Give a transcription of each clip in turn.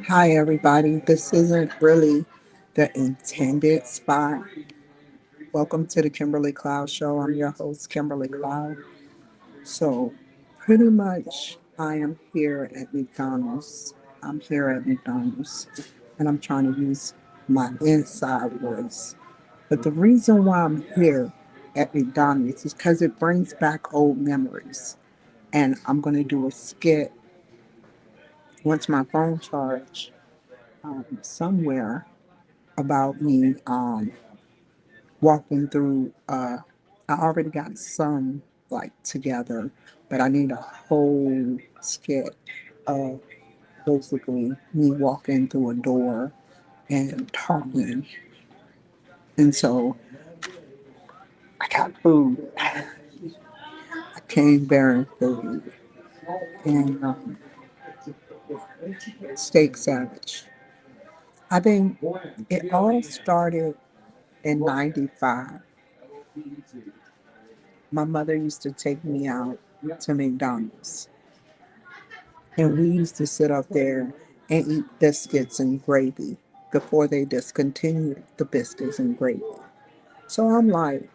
Hi, everybody. This isn't really the intended spot. Welcome to the Kimberly Cloud Show. I'm your host, Kimberly Cloud. So, pretty much, I am here at McDonald's. I'm here at McDonald's, and I'm trying to use my inside voice. But the reason why I'm here at McDonald's is because it brings back old memories. And I'm going to do a skit once my phone charge somewhere about me walking through I already got some like together, but I need a whole skit of basically me walking through a door and talking. And so I got food. I came bearing food and steak sandwich. I think it all started in 95. My mother used to take me out to McDonald's. And we used to sit up there and eat biscuits and gravy before they discontinued the biscuits and gravy. So I'm like,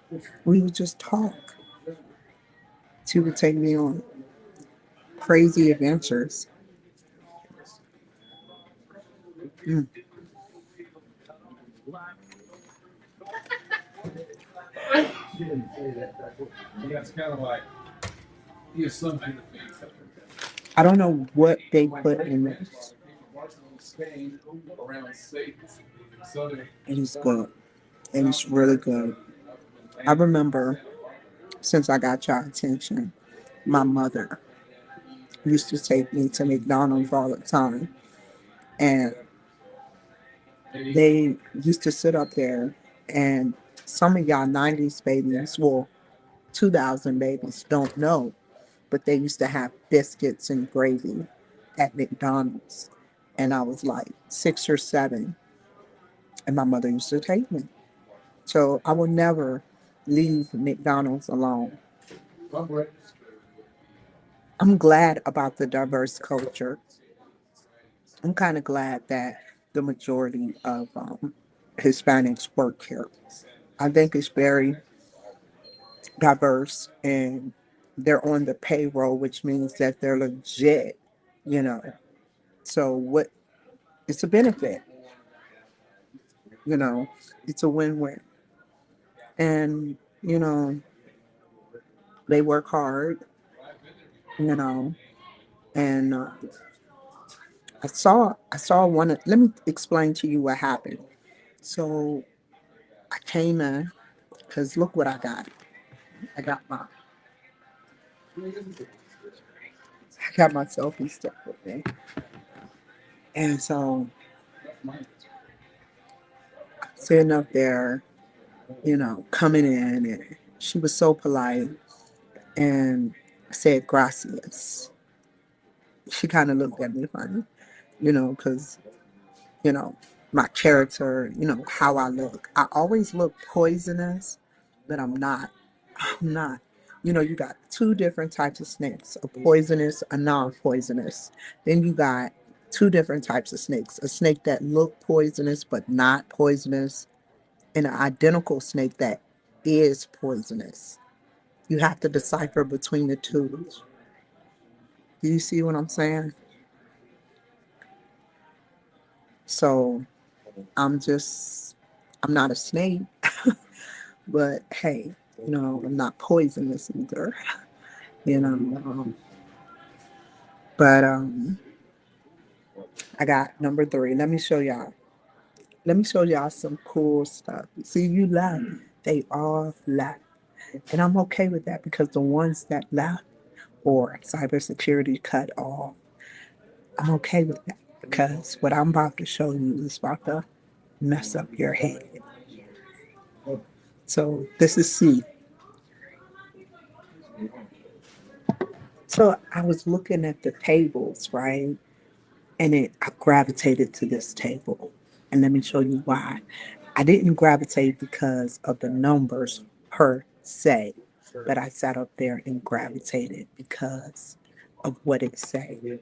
we would just talk. She would take me on crazy adventures. Mm. I don't know what they put in this. It is good. It is really good. I remember since I got your attention, my mother used to take me to McDonald's all the time. And they used to sit up there, and some of y'all 90s babies, well, 2000 babies don't know, but they used to have biscuits and gravy at McDonald's. And I was like 6 or 7, and my mother used to take me. So I will never leave McDonald's alone. I'm glad about the diverse culture. I'm kind of glad that the majority of Hispanics work here. I think it's very diverse and they're on the payroll, which means that they're legit, you know. So what it's a benefit, you know, it's a win-win. And, they work hard, you know, and I saw let me explain to you what happened. So I came in because look what I got. I got my I got my selfie stick with me. And so sitting up there, coming in, and she was so polite and said gracias. She kind of looked at me funny, because, you know, my character, how I look. I always look poisonous, but I'm not. I'm not. You got two different types of snakes, a poisonous, a non-poisonous. Then you got two different types of snakes, a snake that look poisonous but not poisonous, and an identical snake that is poisonous. You have to decipher between the two. Do you see what I'm saying? So I'm just, I'm not a snake, but hey, I'm not poisonous either, you know. But I got number three. Let me show y'all. Let me show y'all some cool stuff. See, you laugh. They all laugh. And I'm okay with that because the ones that laugh or cybersecurity cut off, I'm okay with that because what I'm about to show you is about to mess up your head. So this is C. So I was looking at the tables, right? And I gravitated to this table. And let me show you why. I didn't gravitate because of the numbers per se, but I sat up there and gravitated because of what it said.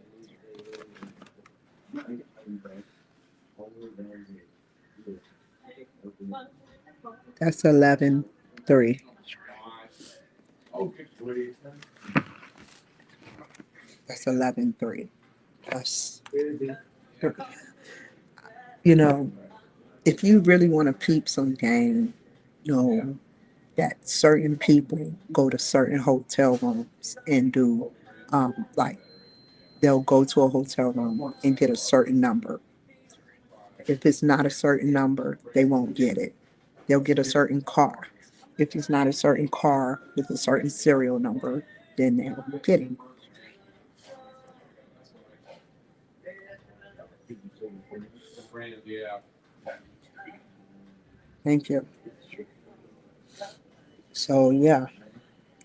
That's 11-3. That's 11-3. That's, you know, if you really want to peep some game, know that certain people go to certain hotel rooms and do, like, they'll go to a hotel room and get a certain number. If it's not a certain number, they won't get it. They'll get a certain car. If it's not a certain car with a certain serial number, then they'll get it. Thank you. So yeah,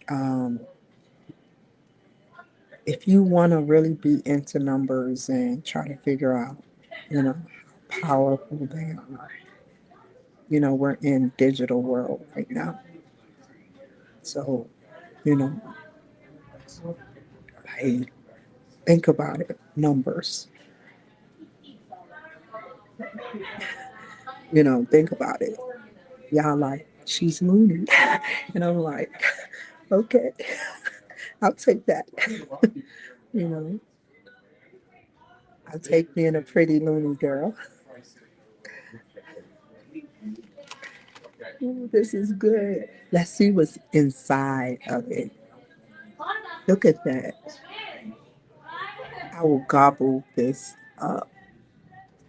um, if you want to really be into numbers and try to figure out, how powerful they are, we're in digital world right now. So, you know, hey, think about it. Numbers. Think about it. Y'all like, she's loony. And I'm like, okay, I'll take that. you know, I'll take being a pretty loony girl. Ooh, this is good. Let's see what's inside of it. Look at that. I will gobble this up.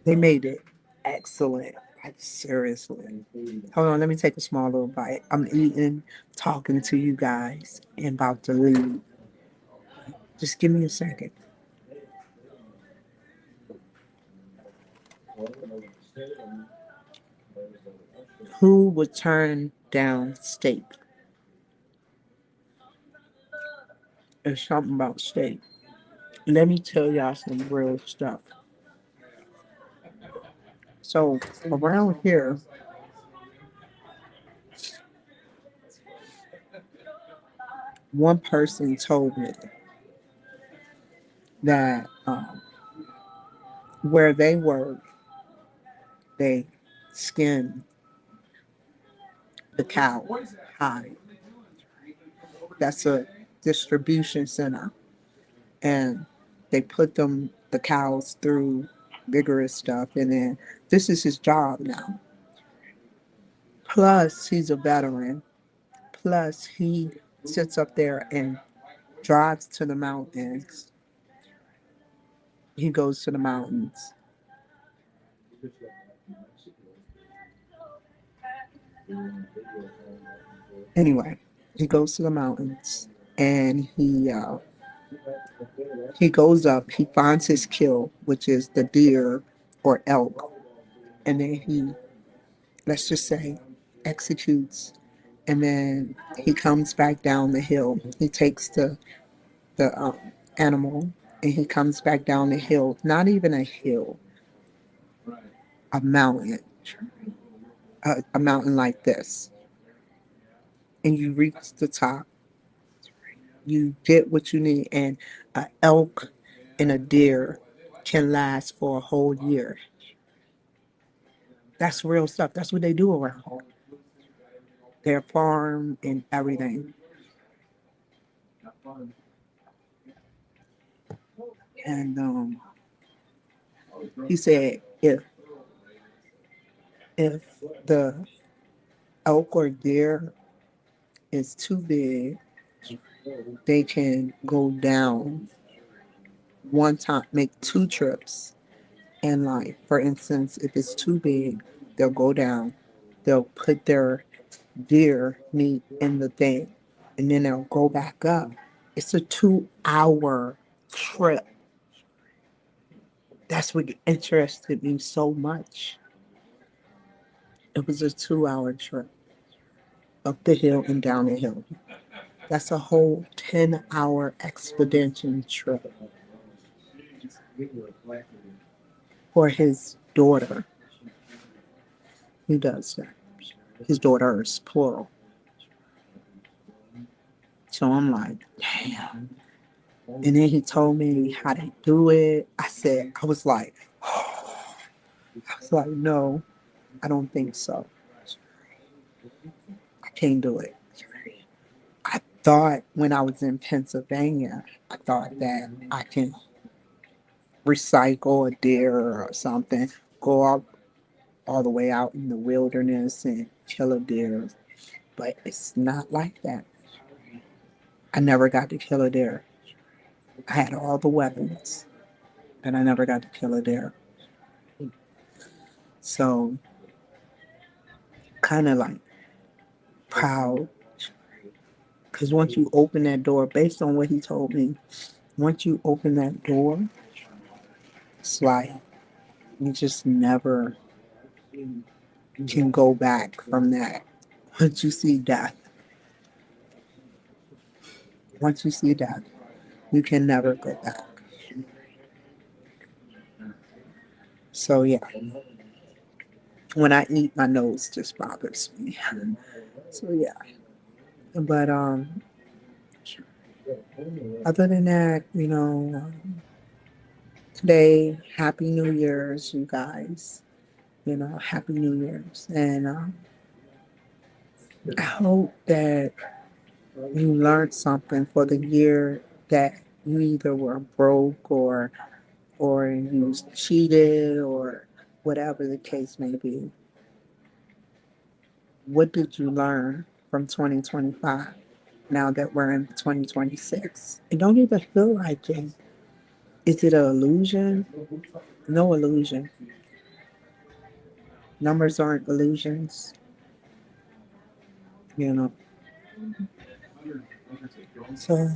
They made it excellent. Like, seriously. Hold on, let me take a small little bite. I'm eating, talking to you guys, and about to leave. Just give me a second. Who would turn down steak? There's something about steak. Let me tell y'all some real stuff. So, around here, one person told me that where they work, they skin the cow hide. That's a distribution center. And they put the cows through vigorous stuff. And then this is his job now. Plus, he's a veteran. Plus, he sits up there and drives to the mountains. He goes to the mountains. Anyway, he goes to the mountains and he goes up. He finds his kill, which is the deer or elk, and then he, let's just say, executes. And then he comes back down the hill. He takes the animal and he comes back down the hill. Not even a hill, a mountain, a mountain like this. And you reach the top. You get what you need, and a elk and a deer can last for a whole year. That's real stuff. That's what they do around here. Their farm and everything. And he said if the elk or deer is too big, they can go down one time, make two trips. And like, for instance, if it's too big, they'll go down, they'll put their deer meat in the thing, and then they'll go back up. It's a 2 hour trip. That's what interested me so much. It was a 2 hour trip up the hill and down the hill. That's a whole 10-hour expedition trip for his daughter. He does that. His daughters, plural. So I'm like, damn. And then he told me how to do it. I was like, no, I don't think so. I can't do it. I thought when I was in Pennsylvania, I thought that I can recycle a deer or something, go all the way out in the wilderness and kill a deer. But it's not like that. I never got to kill a deer. I had all the weapons, but I never got to kill a deer. So, kind of like proud. Because once you open that door, based on what he told me, once you open that door, it's like you just never can go back from that. Once you see death, once you see death, you can never go back. So yeah, when I eat, my nose just bothers me. So yeah, but other than that, today, Happy New Year's, you guys. Happy New Year's, and I hope that you learned something for the year that you either were broke or you cheated or whatever the case may be. What did you learn from 2025 now that we're in 2026? It don't even feel like it. Is it an illusion? No illusion. Numbers aren't illusions. You know. So,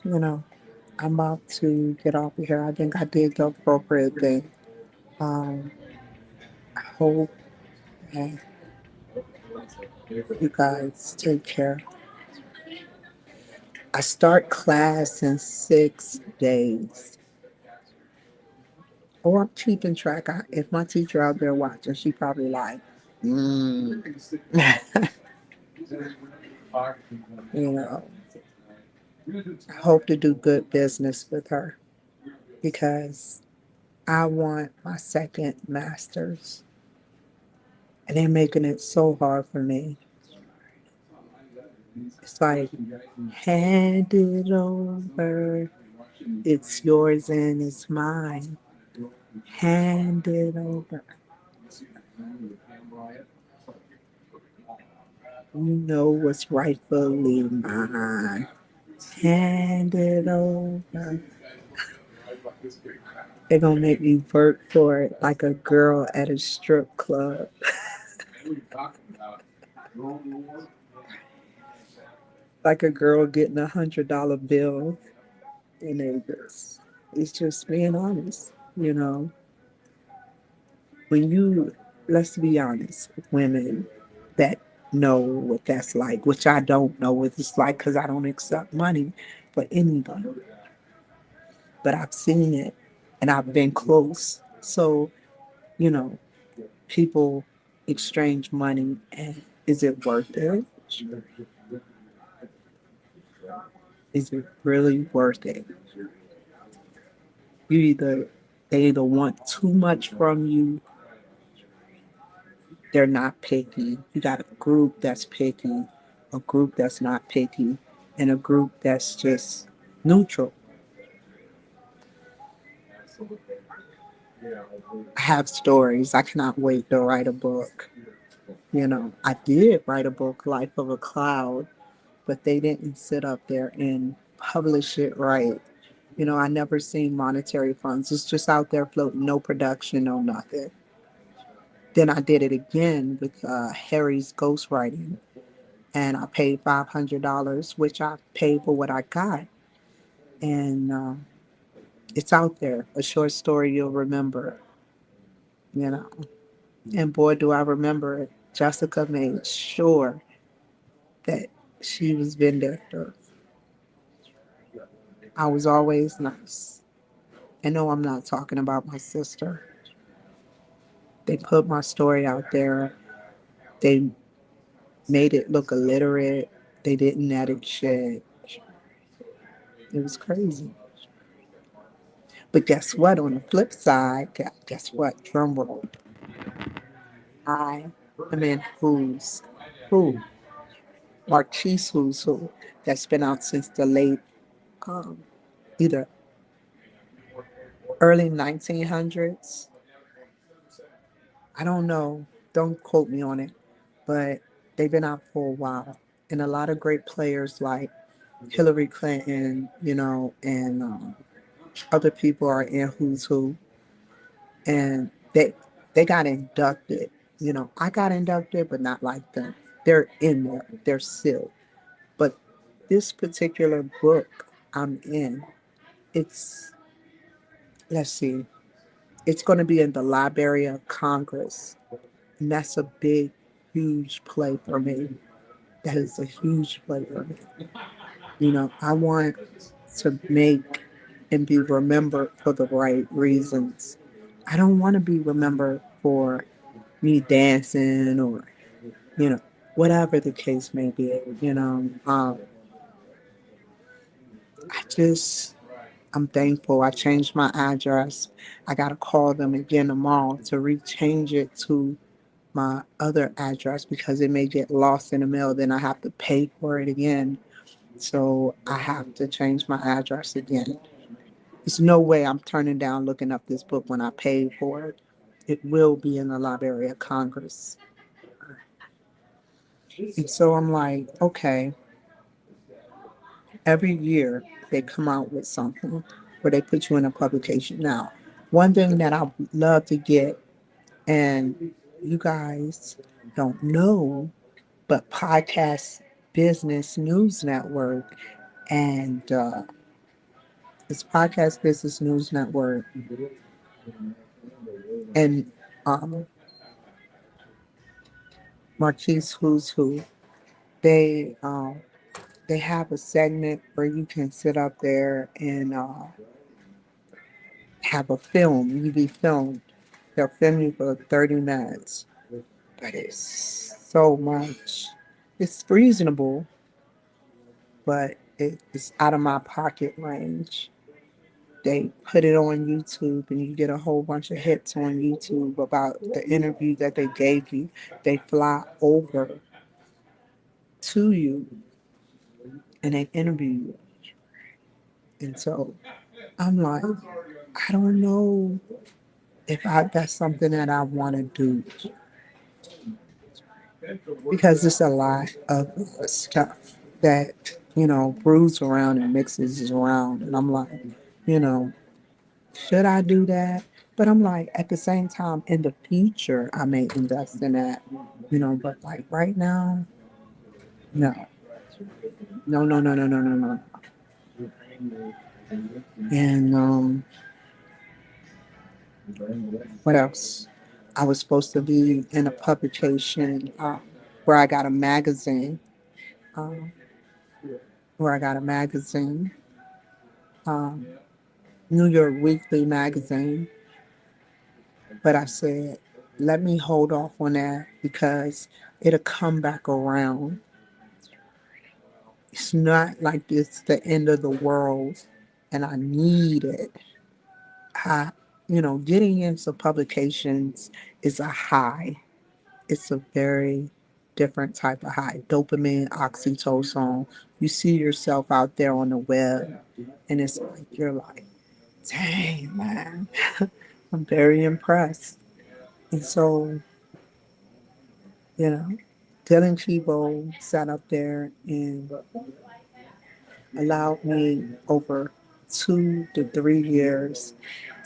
you know, I'm about to get off of here. I think I did the appropriate thing. Um, I hope that you guys take care. I start class in 6 days. Oh, I'm keeping track. If my teacher out there watching, she probably like, mm. you know, I hope to do good business with her because I want my second master's. And they're making it so hard for me. It's like, hand it over. It's yours and it's mine. Hand it over. You know what's rightfully mine. Hand it over. They're gonna make me work for it like a girl at a strip club. Like a girl getting $100 bill. And it's just being honest, when you, let's be honest, women that know what that's like, which I don't know what it's like because I don't accept money for anybody, but I've seen it and I've been close. So, you know, people exchange money, and is it worth it? Is it really worth it? You either They either want too much from you, they're not picky. You got a group that's picky, a group that's not picky, in a group that's just neutral. I have stories. I cannot wait to write a book. I did write a book, Life of a Cloud, but they didn't sit up there and publish it right. I never seen monetary funds. It's just out there floating, no production, no nothing. Then I did it again with Harry's ghostwriting, and I paid $500, which I paid for what I got. And it's out there, a short story you'll remember, you know. And boy, do I remember it. Jessica made sure that she was vindictive. I was always nice. And no, I'm not talking about my sister. They put my story out there. They made it look illiterate. They didn't edit shit. It was crazy. But guess what? On the flip side, guess what? Drum roll. I am in Who's Who, Marquise Who's Who, that's been out since the late, um, either early 1900s. I don't know. Don't quote me on it, but they've been out for a while. And a lot of great players like Hillary Clinton, and other people are in Who's Who, and they got inducted. I got inducted, but not like them. They're in there. They're sealed. But this particular book I'm in, it's let's see, it's going to be in the Library of Congress, and that's a big, huge play for me. That is a huge play for me. I want to make and be remembered for the right reasons. I don't want to be remembered for me dancing or, you know, whatever the case may be. I just, I'm thankful. I changed my address. I got to call them again tomorrow to rechange it to my other address because it may get lost in the mail. Then I have to pay for it again. So I have to change my address again. There's no way I'm turning down looking up this book when I paid for it. It will be in the Library of Congress. And so I'm like, okay, every year they come out with something where they put you in a publication. Now, one thing that I would love to get, and you guys don't know, but Podcast Business News Network and it's Podcast Business News Network and um, Marquise Who's Who. They um, they have a segment where you can sit up there and have a film. You be filmed. They'll film you for 30 minutes, but it's so much. It's reasonable, but it's out of my pocket range. They put it on YouTube and you get a whole bunch of hits on YouTube about the interview that they gave you. They fly over to you and they interview you. And so I'm like, I don't know if that's something that I want to do because it's a lot of stuff that, brews around and mixes around. And I'm like, you know, should I do that? But I'm like, at the same time, in the future, I may invest in that, but like right now, no, no, no, no, no, no, no, no. And what else? I was supposed to be in a publication where I got a magazine, um, where I got a magazine, um, New York Weekly magazine. But I said, let me hold off on that because it'll come back around. It's not like it's the end of the world and I need it. I, getting into publications is a high. It's a very different type of high. Dopamine, oxytocin, you see yourself out there on the web, and it's like you're like, dang man, I'm very impressed. And so, you know, Dylan Chibo sat up there and allowed me over 2 to 3 years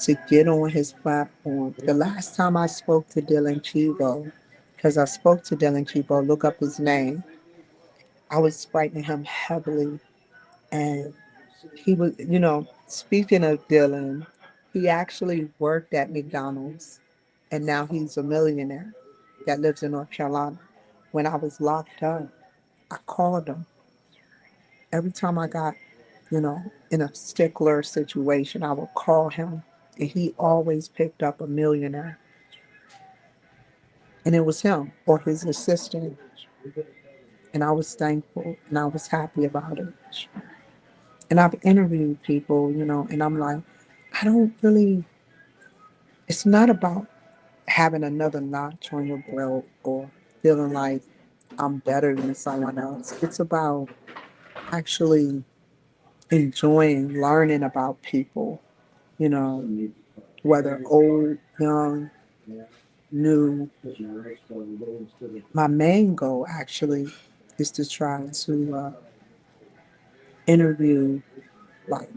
to get on his platform. The last time I spoke to Dylan Chibo, because I spoke to Dylan Chibo, look up his name, I was writing him heavily. And he was, speaking of Dylan, he actually worked at McDonald's and now he's a millionaire that lives in North Carolina. When I was locked up, I called him every time I got, in a stickler situation. I would call him, and he always picked up a millionaire, and it was him or his assistant. And I was thankful and I was happy about it. And I've interviewed people, and I'm like, I don't really. It's not about having another notch on your belt or feeling like I'm better than someone else. It's about actually enjoying learning about people, you know, whether old, young, new. My main goal actually is to try to interview like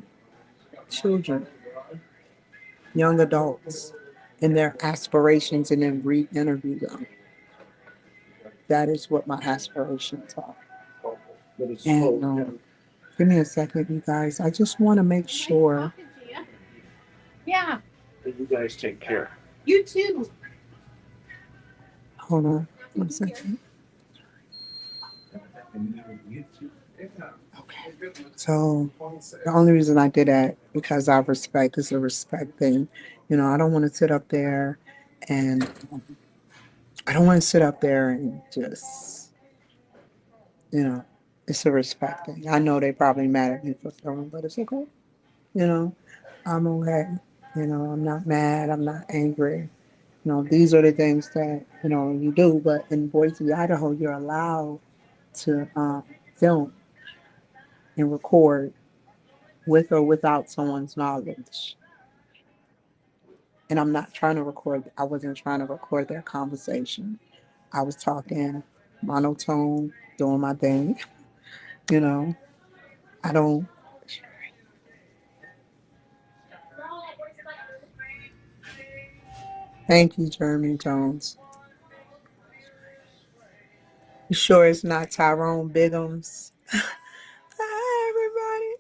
children, young adults, and their aspirations and then re interview them. That is what my aspirations are. And give me a second, you guys. I just want to make sure. Yeah. You guys take care. You too. Hold on 1 second. Okay. So the only reason I did that because I respect is a respect thing. I don't want to sit up there and I don't want to sit up there and just, you know, it's a respect thing. I know they probably mad at me for filming, but it's okay. You know, I'm okay. I'm not mad. I'm not angry. These are the things that, you do. But in Boise, Idaho, you're allowed to film and record with or without someone's knowledge. And I'm not trying to record, I wasn't trying to record their conversation. I was talking monotone, doing my thing. You know, I don't, thank you, Jeremy Jones. You sure it's not Tyrone Biggums? Hi, everybody.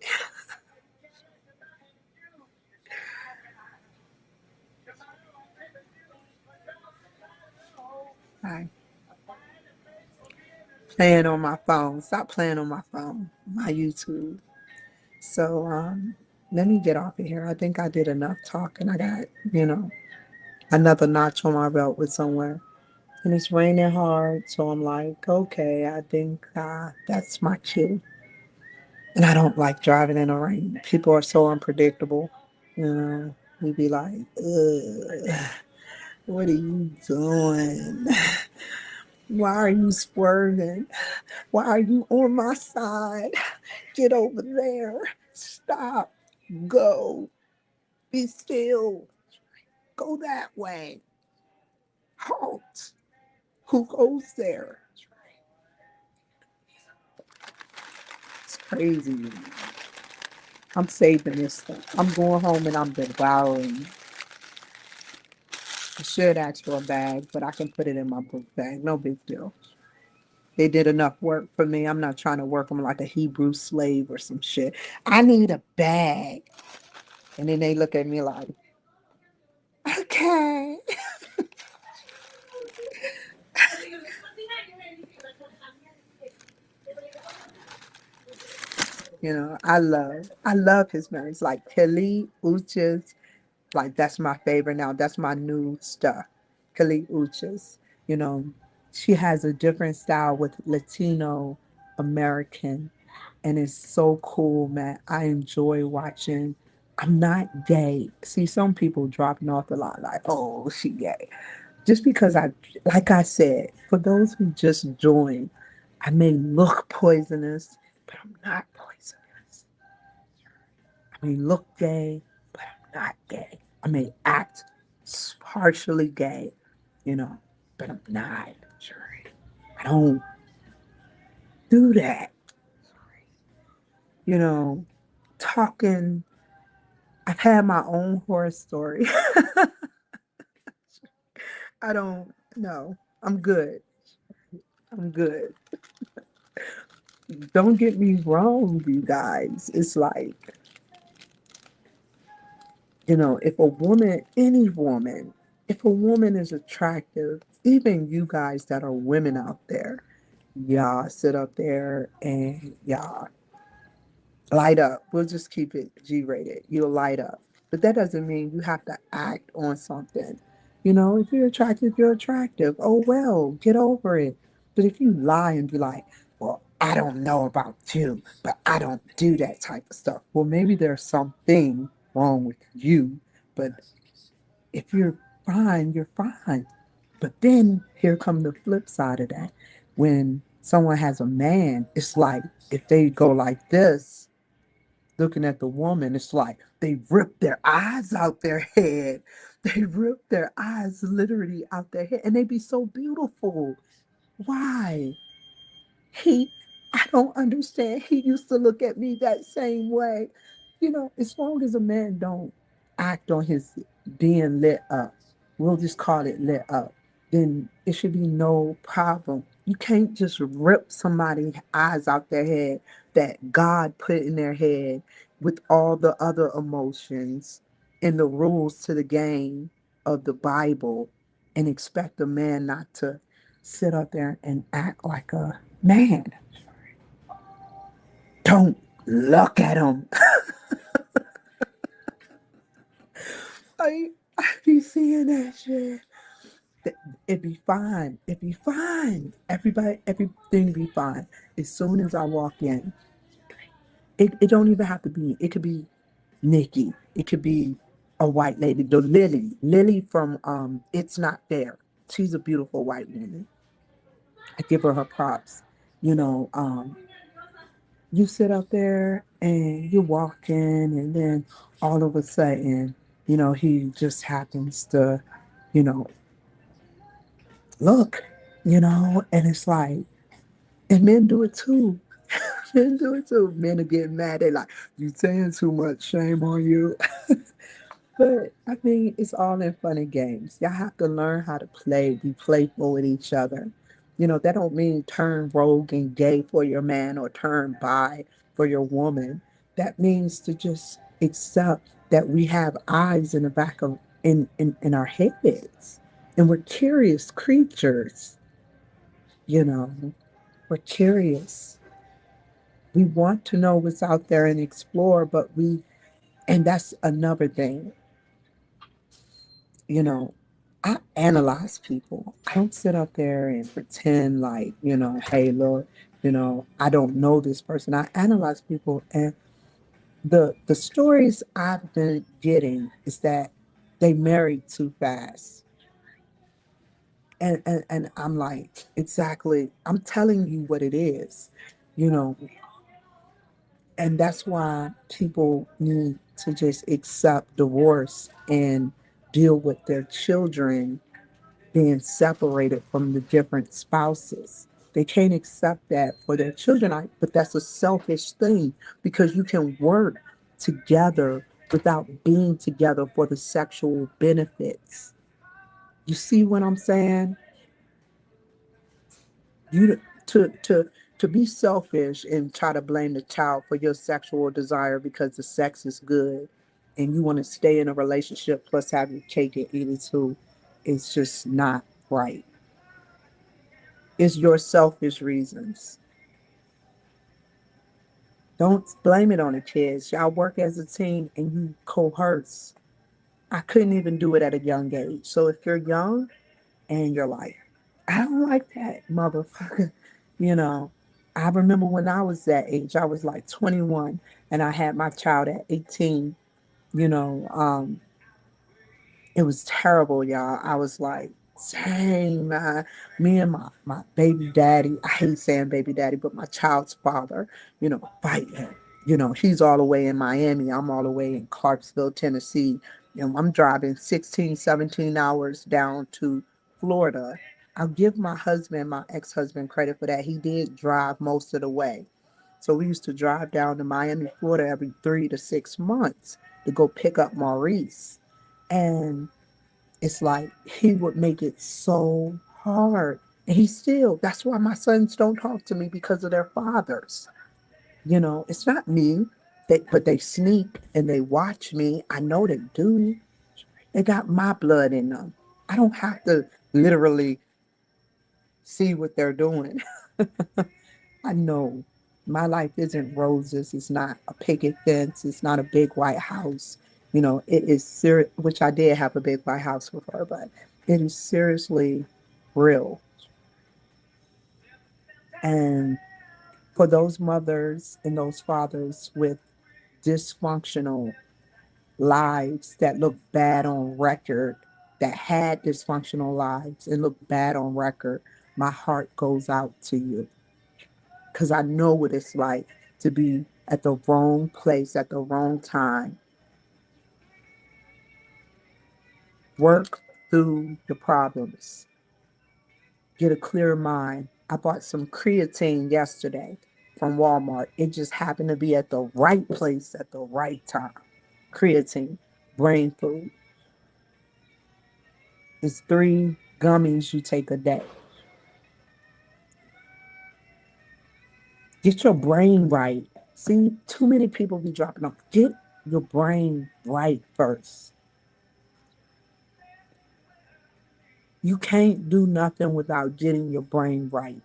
Hi. Playing on my phone. Stop playing on my phone, my YouTube. So, let me get off of here. I think I did enough talking. I got, another notch on my belt with somewhere. And it's raining hard, so I'm like, okay, I think that's my cue. And I don't like driving in the rain. People are so unpredictable. We'd be like, ugh, what are you doing? Why are you swerving? Why are you on my side? Get over there. Stop. Go. Be still. Go that way. Halt. Who goes there? It's crazy. I'm saving this stuff. I'm going home and I'm devouring. I should ask for a bag, but I can put it in my book bag. No big deal. They did enough work for me. I'm not trying to work them like a Hebrew slave or some shit. I need a bag. And then they look at me like, okay. I love his marriage. Like Kelly Uchis, like that's my favorite now. That's my new stuff. Kelly Uchis. You know, she has a different style with Latino American, and it's so cool, man. I enjoy watching. I'm not gay. See, some people dropping off a lot, like, oh, she gay. Just because like I said, for those who just joined, I may look poisonous but I'm not poisonous. I may look gay, but I'm not gay. I may act partially gay, you know, but I'm not. Sure. I don't do that. You know, talking, I've had my own horror story. I don't know. I'm good. I'm good. Don't get me wrong, you guys. It's like, if a woman, any woman, if a woman is attractive, even you guys that are women out there, y'all sit up there and y'all light up. We'll just keep it G rated. You'll light up. But that doesn't mean you have to act on something. If you're attractive, you're attractive. Oh, well, get over it. But if you lie and be like, well, I don't know about you, but I don't do that type of stuff. Well, maybe there's something wrong with you. But if you're fine, you're fine. But then here come the flip side of that. When someone has a man, it's like if they go like this, looking at the woman, it's like they rip their eyes out their head. They rip their eyes literally out their head, and they be so beautiful. Why? He, I don't understand. He used to look at me that same way. As long as a man don't act on his being lit up, we'll just call it lit up, then it should be no problem. You can't just rip somebody's eyes out their head that God put in their head with all the other emotions and the rules to the game of the Bible and expect a man not to sit up there and act like a man. Don't look at him. I be seeing that shit. It be fine. It be fine. Everything be fine. As soon as I walk in, it don't even have to be. It could be Nikki. It could be a white lady. The Lily from It's Not Fair. She's a beautiful white woman. I give her props. You know, um, you sit up there and you're walking, and then all of a sudden, he just happens to, you know, look, and it's like, and men do it too. Men do it too. Men are getting mad. They like, you saying too much. Shame on you. But I mean, it's all in fun and games. Y'all have to learn how to play, be playful with each other. That don't mean turn rogue and gay for your man or turn bi for your woman. That means to just accept that we have eyes in the back of in our heads. And we're curious creatures, you know. We're curious. We want to know what's out there and explore, and that's another thing. you know, I analyze people. I don't sit up there and pretend like, hey, Lord, I don't know this person. I analyze people, and the stories I've been getting is that they married too fast. And I'm like, exactly, I'm telling you what it is, you know, and that's why people need to just accept divorce and deal with their children being separated from the different spouses. They can't accept that for their children, but that's a selfish thing because you can work together without being together for the sexual benefits. You see what I'm saying? You to be selfish and try to blame the child for your sexual desire because the sex is good and you want to stay in a relationship plus have your cake and eat it too, it's just not right. It's your selfish reasons. Don't blame it on the kids. Y'all work as a team and you coerce. I couldn't even do it at a young age. So if you're young and you're like, I don't like that motherfucker, you know. I remember when I was that age, I was like 21 and I had my child at 18, you know. It was terrible, y'all. I was like, Same, me and my baby daddy, I hate saying baby daddy, but my child's father, fighting. He's all the way in Miami. I'm all the way in Clarksville, Tennessee. And I'm driving 16, 17 hours down to Florida. I'll give my husband, my ex-husband, credit for that. He did drive most of the way. So we used to drive down to Miami, Florida every 3 to 6 months to go pick up Maurice. And it's like he would make it so hard. And he still, that's why my sons don't talk to me because of their fathers. It's not me, but they sneak and they watch me. I know they do. They got my blood in them. I don't have to literally see what they're doing. I know my life isn't roses. It's not a picket fence. It's not a big white house. It is serious, which I did have a big white house with her, but it is seriously real. And for those mothers and those fathers with dysfunctional lives that look bad on record, that had dysfunctional lives and look bad on record, my heart goes out to you because I know what it's like to be at the wrong place at the wrong time. Work through the problems, get a clear mind. I bought some creatine yesterday from Walmart. It just happened to be at the right place at the right time. Creatine, brain food. It's 3 gummies you take a day. Get your brain right. See, too many people be dropping off. Get your brain right first. You can't do nothing without getting your brain right.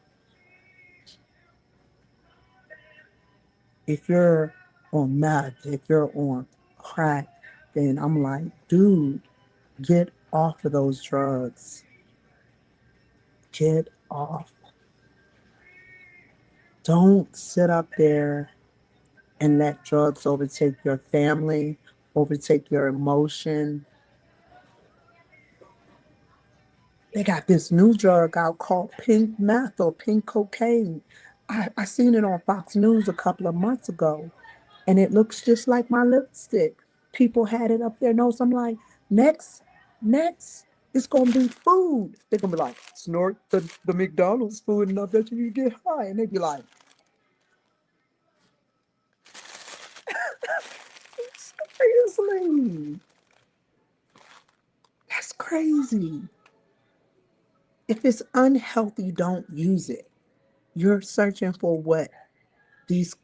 If you're on meth, if you're on crack, then I'm like, dude, get off of those drugs. Get off. Don't sit up there and let drugs overtake your family, overtake your emotion. They got this new drug out called pink meth or pink cocaine. I seen it on Fox News a couple of months ago, and it looks just like my lipstick. People had it up their nose. I'm like, next, it's gonna be food. They're gonna be like, snort the McDonald's food, and I bet you get high. And they'd be like, seriously, that's crazy. If it's unhealthy, don't use it. You're searching for what these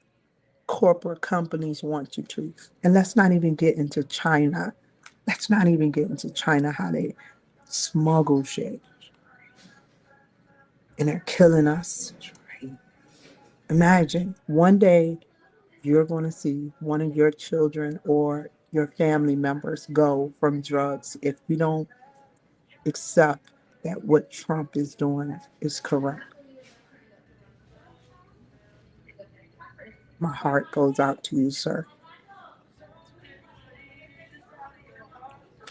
corporate companies want you to. And let's not even get into China. Let's not even get into China, how they smuggle shit and they're killing us. Imagine one day you're going to see one of your children or your family members go from drugs if you don't accept that what Trump is doing is correct. My heart goes out to you, sir.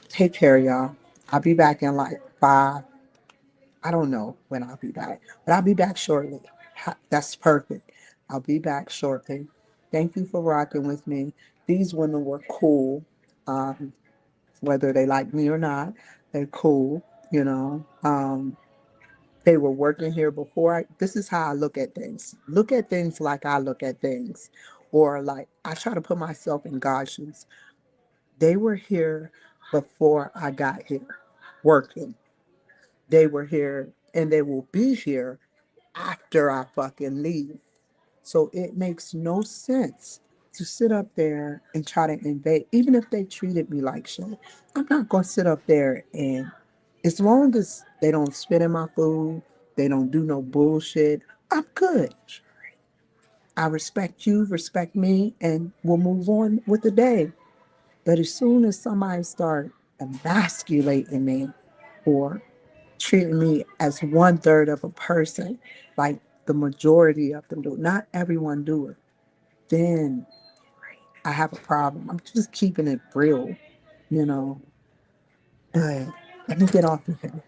Take care, y'all. I'll be back in like 5. I don't know when I'll be back, but I'll be back shortly. That's perfect. I'll be back shortly. Thank you for rocking with me. These women were cool. Um, whether they like me or not, they're cool. They were working here before. This is how I look at things. Look at things like I look at things, or like I try to put myself in God's shoes. They were here before I got here, working. They were here, and they will be here after I fucking leave. So it makes no sense to sit up there and try to invade, even if they treated me like shit. I'm not going to sit up there and, as long as they don't spit in my food, they don't do no bullshit, I'm good. I respect you, respect me, and we'll move on with the day. But as soon as somebody start emasculating me or treating me as 1/3 of a person, like the majority of them do. Not everyone do it. Then I have a problem. I'm just keeping it real, you know. But let me get off of here.